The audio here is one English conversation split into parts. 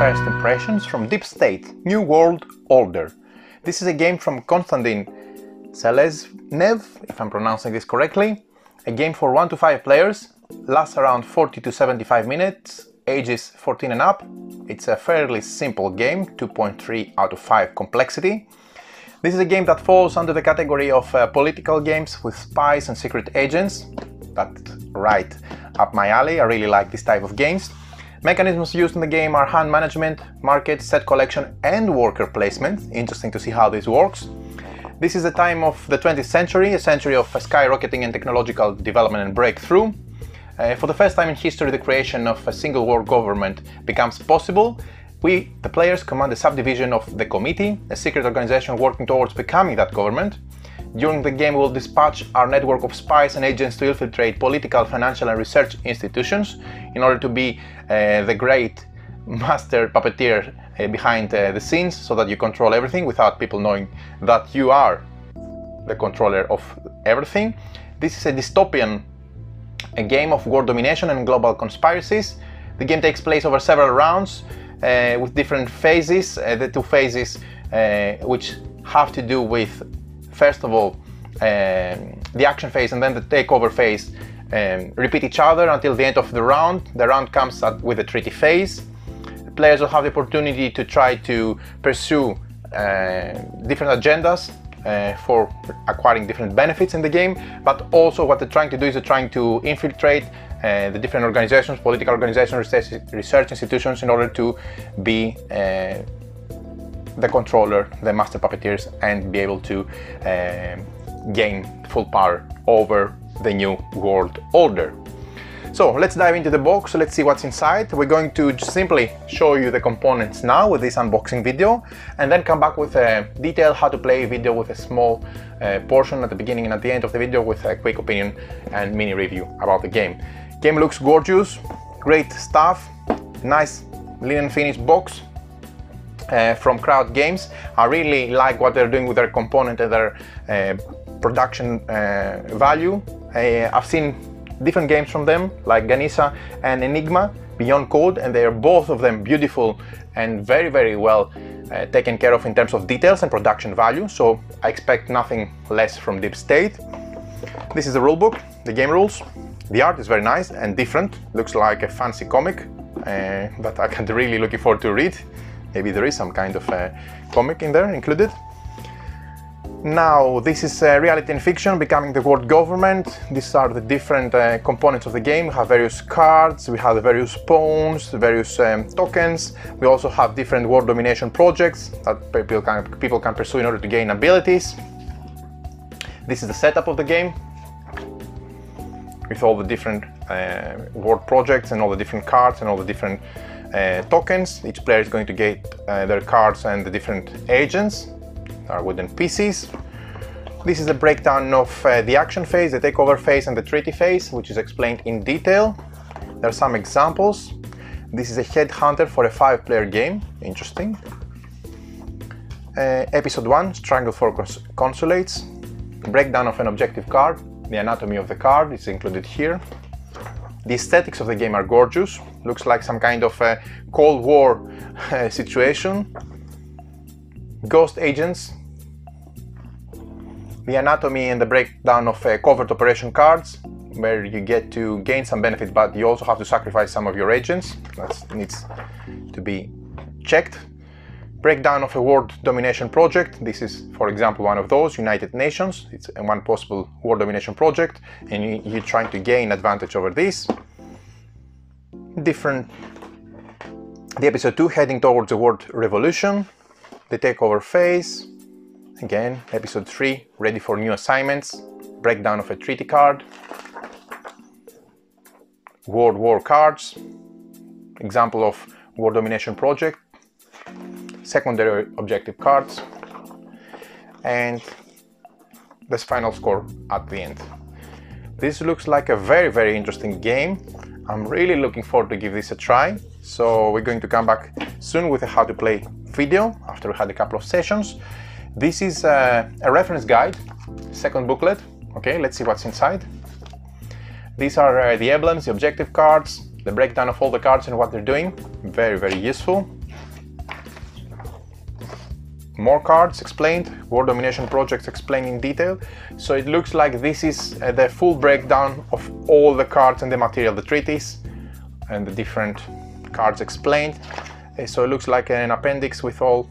first impressions from Deep State, New World Order. This is a game from Konstantin Seleznev, if I'm pronouncing this correctly. A game for 1 to 5 players, lasts around 40 to 75 minutes, ages 14 and up. It's a fairly simple game, 2.3 out of 5 complexity. This is a game that falls under the category of political games with spies and secret agents. That's right up my alley, I really like this type of games. Mechanisms used in the game are hand management, market, set collection and worker placement. Interesting to see how this works. This is the time of the 20th century, a century of skyrocketing and technological development and breakthrough. For the first time in history, the creation of a single world government becomes possible. We, the players, command a subdivision of the Committee, a secret organization working towards becoming that government. During the game, we will dispatch our network of spies and agents to infiltrate political, financial and research institutions in order to be the great master puppeteer behind the scenes, so that you control everything without people knowing that you are the controller of everything. This is a dystopian game of world domination and global conspiracies. The game takes place over several rounds with different phases. The two phases which have to do with, first of all, the action phase and then the takeover phase repeat each other until the end of the round. The round comes with a treaty phase. Players will have the opportunity to try to pursue different agendas for acquiring different benefits in the game, but also what they're trying to do is they're trying to infiltrate the different organizations, political organizations, research institutions, in order to be the controller, the master puppeteers, and be able to gain full power over the new world order. So let's dive into the box, let's see what's inside. We're going to simply show you the components now with this unboxing video, and then come back with a detailed how to play video with a small portion at the beginning and at the end of the video with a quick opinion and mini review about the game. Game looks gorgeous, great stuff, nice linen finished box from Crowd Games. I really like what they're doing with their component and their production value. I've seen different games from them, like Ganissa and Enigma, Beyond Code, and they are both of them beautiful and very well taken care of in terms of details and production value, so I expect nothing less from Deep State. This is the rulebook, the game rules. The art is very nice and different, looks like a fancy comic that I can really looking forward to read. Maybe there is some kind of comic in there included. Now, this is reality and fiction, becoming the world government. These are the different components of the game. We have various cards, we have the various pawns, the various tokens. We also have different world domination projects that people can pursue in order to gain abilities. This is the setup of the game, with all the different world projects and all the different cards and all the different tokens. Each player is going to get their cards and the different agents. Are wooden pieces. This is a breakdown of the action phase, the takeover phase and the treaty phase, which is explained in detail. There are some examples. This is a headhunter for a 5-player game. Interesting. Episode 1, Strangle for Consulates. Breakdown of an objective card. The anatomy of the card is included here. The aesthetics of the game are gorgeous. Looks like some kind of a Cold War situation. Ghost agents. The anatomy and the breakdown of covert operation cards, where you get to gain some benefits, but you also have to sacrifice some of your agents. That needs to be checked. Breakdown of a world domination project. This is, for example, one of those, United Nations. It's one possible world domination project, and you're trying to gain advantage over this. The episode 2, heading towards a world revolution. The takeover phase. Again, episode 3, ready for new assignments. Breakdown of a treaty card. World War cards. Example of world domination project. Secondary objective cards. And this final score at the end. This looks like a very interesting game. I'm really looking forward to give this a try. So we're going to come back soon with a how to play video after we had a couple of sessions. This is a reference guide, second booklet. Okay, let's see what's inside. These are the emblems, the objective cards, the breakdown of all the cards and what they're doing. Very useful. more cards explained, World Domination projects explained in detail. So it looks like this is the full breakdown of all the cards and the material, the treaties and the different cards explained. So it looks like an appendix with all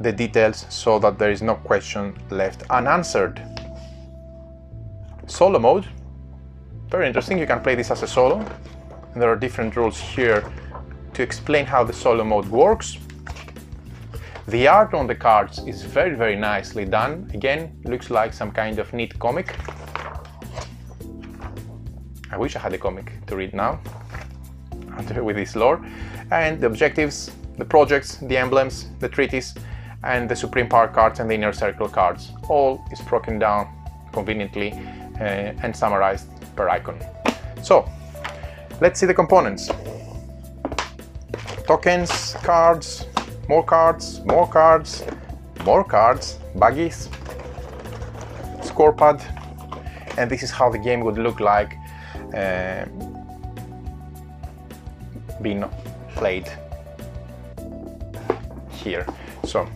the details so that there is no question left unanswered. Solo mode, very interesting. You can play this as a solo. And there are different rules here to explain how the solo mode works. The art on the cards is very, very nicely done. Again, looks like some kind of neat comic. I wish I had a comic to read now with this lore. And the objectives, the projects, the emblems, the treaties, and the Supreme Power cards and the Inner Circle cards. All is broken down conveniently and summarized per icon. So, let's see the components. Tokens, cards, more cards, more cards, more cards, buggies, scorepad, and this is how the game would look like being played here. So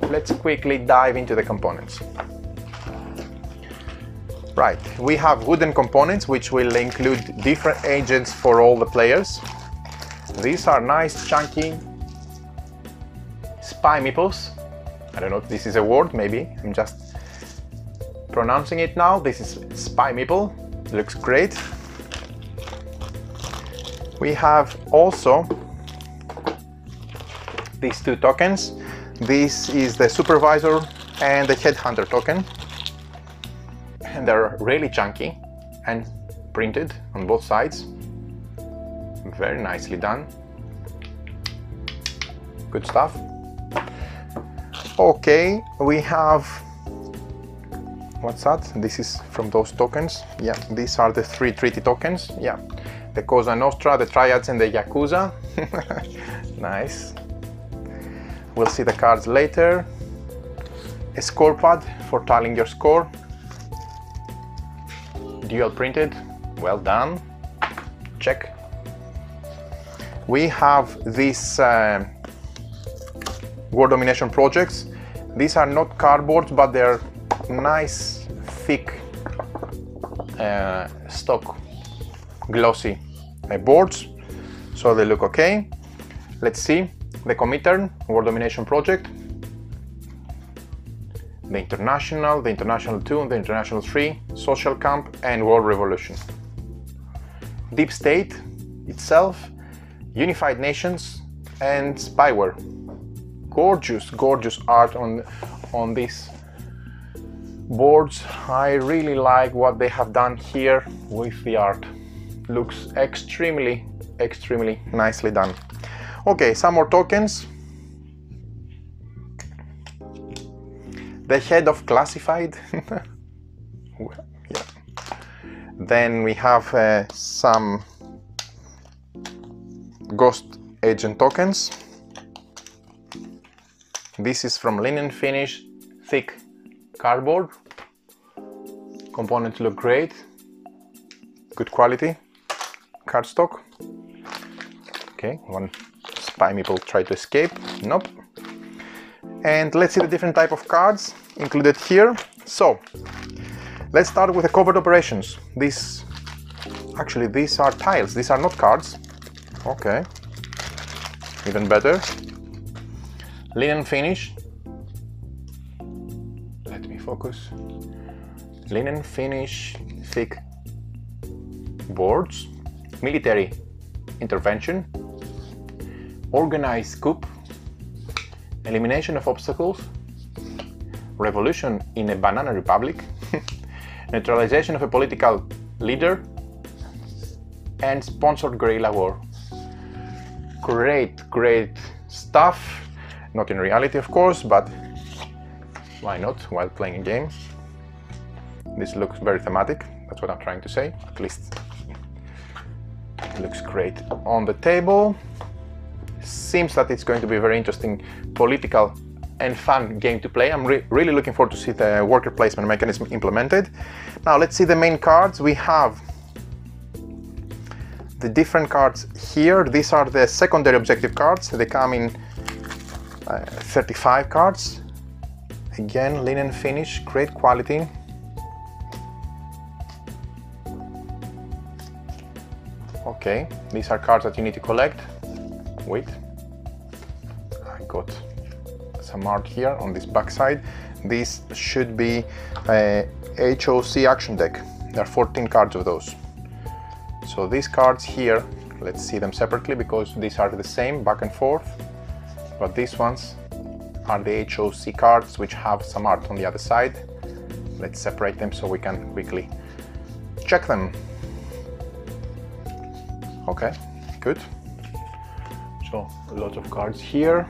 let's quickly dive into the components. Right, we have wooden components which will include different agents for all the players. These are nice chunky spy meeples. I don't know if this is a word, maybe I'm just pronouncing it now. This is spy meeple, looks great. We have also these two tokens. This is the supervisor and the headhunter token. And they're really chunky and printed on both sides. Very nicely done. Good stuff. Okay, we have, what's that? This is from those tokens. Yeah, these are the 3 treaty tokens. Yeah, the Cosa Nostra, the Triads, and the Yakuza. Nice. We'll see the cards later. A scorepad for tallying your score. Dual printed, well done, check. We have these World Domination projects. These are not cardboards, but they're nice, thick, stock, glossy boards, so they look okay. Let's see the Comintern World Domination project. The International 2, the International 3, Social Camp, and World Revolution. Deep State itself, Unified Nations, and Spyware. Gorgeous, gorgeous art on these boards. I really like what they have done here with the art. Looks extremely, extremely nicely done. Okay, some more tokens. The head of classified. Well, yeah. Then we have some ghost agent tokens. This is from linen finish, thick cardboard. Components look great. Good quality cardstock. Okay, one spy meeple tried to escape. Nope. And let's see the different type of cards included here. So let's start with the covert operations. These are tiles. These are not cards. Okay, even better. Linen finish. Let me focus. Linen finish, thick boards. Military intervention. Organized coup. Elimination of obstacles, revolution in a banana republic, neutralization of a political leader, and sponsored guerrilla war. Great, great stuff. Not in reality, of course, but why not while playing a game? This looks very thematic, that's what I'm trying to say, at least it looks great on the table. Seems that it's going to be a very interesting political and fun game to play. I'm really looking forward to see the worker placement mechanism implemented. Now let's see the main cards. We have the different cards here. These are the secondary objective cards. They come in 35 cards. Again, linen finish, great quality. Okay, these are cards that you need to collect. Wait, I got some art here on this back side. This should be a HOC action deck. There are 14 cards of those. So these cards here, let's see them separately because these are the same back and forth, but these ones are the HOC cards which have some art on the other side. Let's separate them so we can quickly check them. Okay, good. So a lot of cards here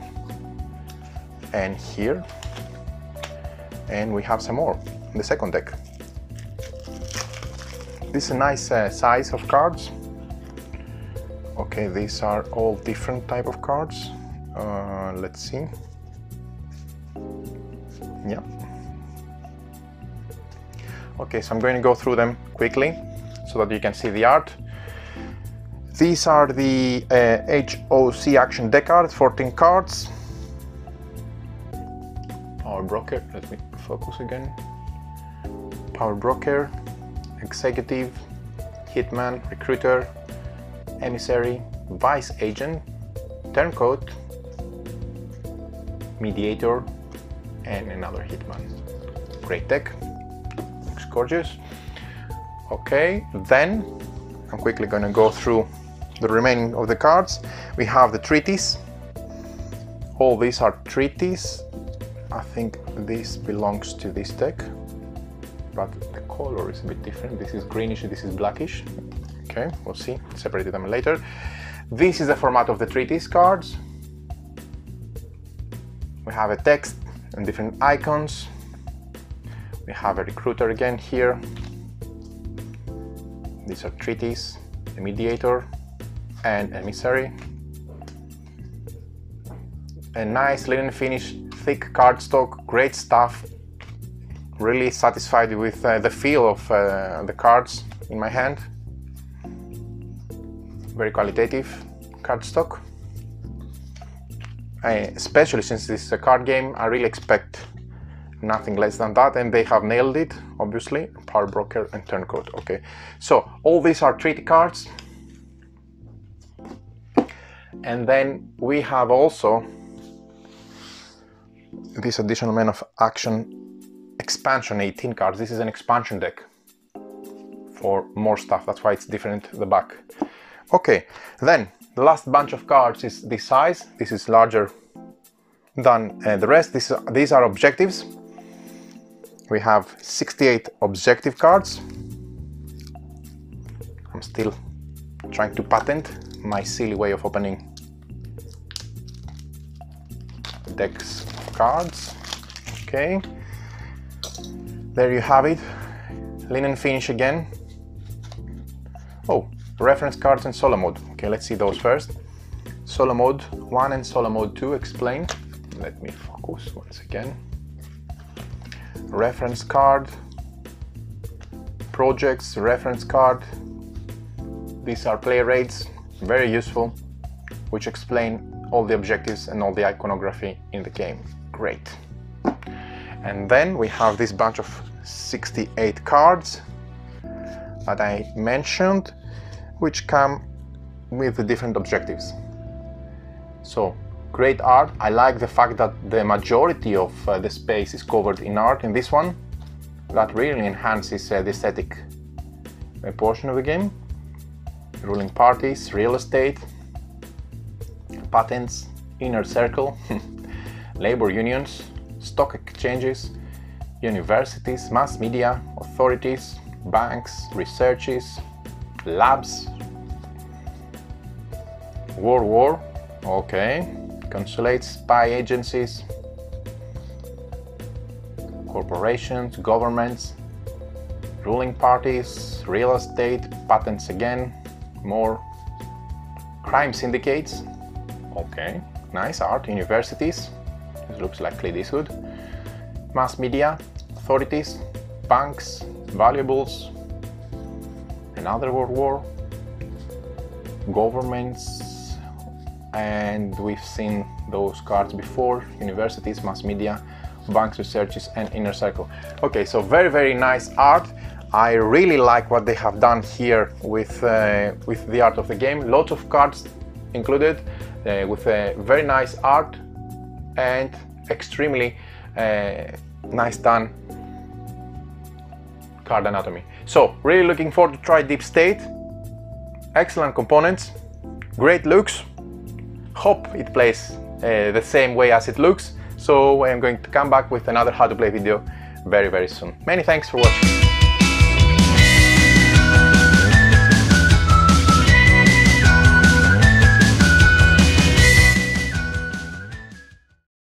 and here, and we have some more in the second deck. This is a nice size of cards. Okay, these are all different type of cards. Let's see. Yeah. Okay, so I'm going to go through them quickly so that you can see the art. These are the HOC action deck cards, 14 cards. Power Broker, let me focus again. Power Broker, Executive, Hitman, Recruiter, Emissary, Vice Agent, Turncoat, Mediator, and another Hitman. Great deck, looks gorgeous. Okay, then I'm quickly going to go through the remaining of the cards. We have the treaties. All these are treaties. I think this belongs to this deck, but the color is a bit different. This is greenish, this is blackish. Okay, we'll see, separate them later. This is the format of the treaties cards. We have a text and different icons. We have a recruiter again here. These are treaties, a mediator, and emissary. A nice linen finish, thick cardstock, great stuff. Really satisfied with the feel of the cards in my hand. Very qualitative cardstock. Especially since this is a card game, I really expect nothing less than that, and they have nailed it, obviously. Power Broker and Turncoat. Okay, so all these are treaty cards. And then we have also this additional Man of Action expansion, 18 cards. This is an expansion deck for more stuff, that's why it's different at the back. Okay, then the last bunch of cards is this size. This is larger than the rest. These are objectives. We have 68 objective cards. I'm still trying to patent my silly way of opening decks of cards. Okay, there you have it. Linen finish again. Oh, reference cards and solo mode. Okay, let's see those first. Solo mode 1 and solo mode 2 explain. Let me focus once again. Reference card, projects, reference card. These are play rates, very useful, which explain all the objectives and all the iconography in the game. Great. And then we have this bunch of 68 cards that I mentioned, which come with the different objectives. So great art. I like the fact that the majority of the space is covered in art in this one. That really enhances the aesthetic portion of the game. Ruling parties, real estate, patents, inner circle, labor unions, stock exchanges, universities, mass media, authorities, banks, researches, labs, war, okay, consulates, spy agencies, corporations, governments, ruling parties, real estate, patents again, more, crime syndicates, okay, nice art, universities, this looks like Clint Eastwood, mass media, authorities, banks, valuables, another world war, governments, and we've seen those cards before: universities, mass media, banks, researches, and inner circle. Okay, so very nice art. I really like what they have done here with the art of the game. Lots of cards included, with a very nice art and extremely nice done card anatomy. So really looking forward to try Deep State. Excellent components, great looks. Hope it plays the same way as it looks. So I'm going to come back with another how to play video very soon. Many thanks for watching.